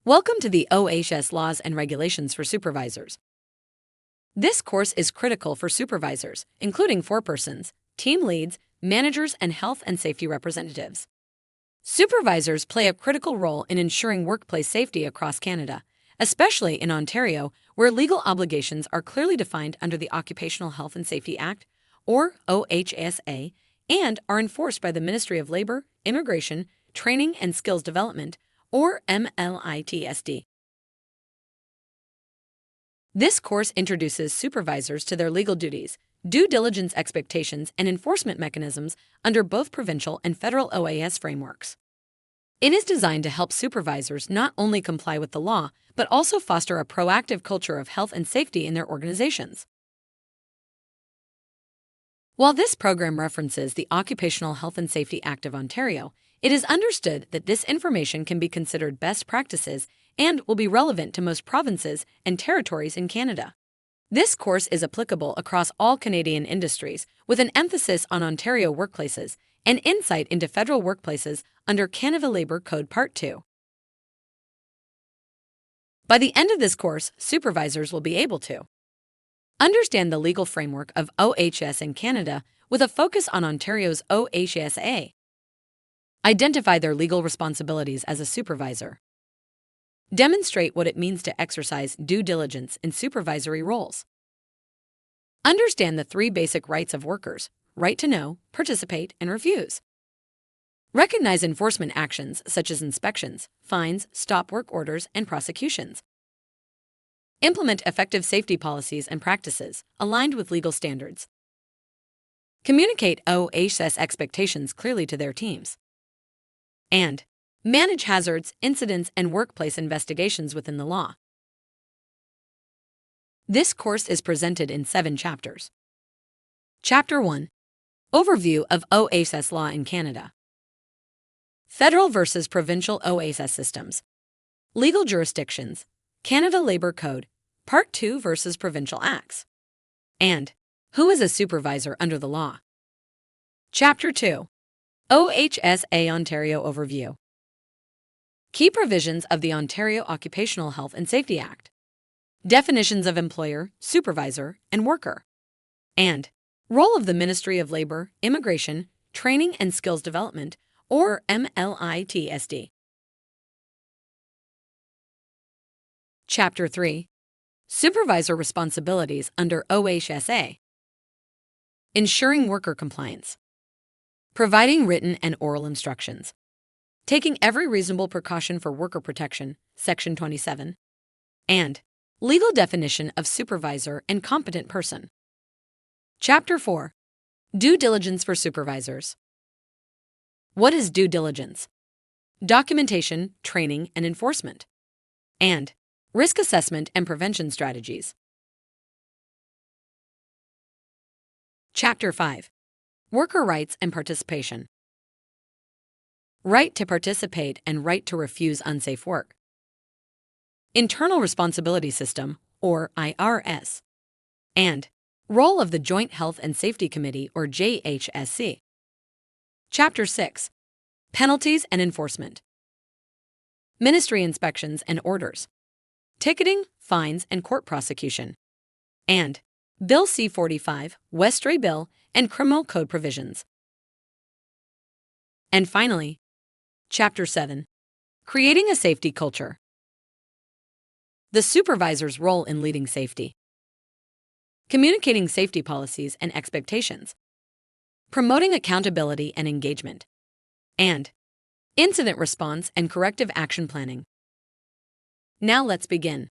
Welcome to the OHS Laws and Regulations for Supervisors. This course is critical for supervisors, including forepersons, team leads, managers, and health and safety representatives. Supervisors play a critical role in ensuring workplace safety across Canada, especially in Ontario, where legal obligations are clearly defined under the Occupational Health and Safety Act, or OHSA, and are enforced by the Ministry of Labour, Immigration, Training and Skills Development, or MLITSD. This course introduces supervisors to their legal duties, due diligence expectations, and enforcement mechanisms under both provincial and federal OAS frameworks. It is designed to help supervisors not only comply with the law, but also foster a proactive culture of health and safety in their organizations. While this program references the Occupational Health and Safety Act of Ontario, it is understood that this information can be considered best practices and will be relevant to most provinces and territories in Canada. This course is applicable across all Canadian industries, with an emphasis on Ontario workplaces and insight into federal workplaces under Canada Labour Code Part 2. By the end of this course, supervisors will be able to understand the legal framework of OHS in Canada with a focus on Ontario's OHSA, identify their legal responsibilities as a supervisor, demonstrate what it means to exercise due diligence in supervisory roles, understand the three basic rights of workers: right to know, participate, and refuse, recognize enforcement actions such as inspections, fines, stop work orders, and prosecutions, implement effective safety policies and practices aligned with legal standards, communicate OHS expectations clearly to their teams, and manage hazards, incidents, and workplace investigations within the law. This course is presented in 7 chapters. Chapter 1: Overview of OHS law in Canada. Federal versus provincial OHS systems. Legal jurisdictions. Canada Labour Code, Part 2 versus provincial acts. And who is a supervisor under the law? Chapter 2: OHSA Ontario Overview. Key provisions of the Ontario Occupational Health and Safety Act. Definitions of employer, supervisor, and worker. And role of the Ministry of Labour, Immigration, Training and Skills Development, or MLITSD. Chapter 3: Supervisor Responsibilities under OHSA. Ensuring worker compliance. Providing written and oral instructions. Taking every reasonable precaution for worker protection, Section 27. And legal definition of supervisor and competent person. Chapter 4: Due diligence for supervisors. What is due diligence? Documentation, training, and enforcement. And risk assessment and prevention strategies. Chapter 5: Worker rights and participation. Right to participate and right to refuse unsafe work. Internal Responsibility System, or IRS. And role of the Joint Health and Safety Committee, or JHSC. Chapter 6: Penalties and enforcement. Ministry inspections and orders. Ticketing, fines, and court prosecution. And Bill C-45, Westray Bill, and Criminal Code provisions. And finally, Chapter 7: Creating a Safety Culture. The supervisor's role in leading safety. Communicating safety policies and expectations. Promoting accountability and engagement. And incident response and corrective action planning. Now let's begin.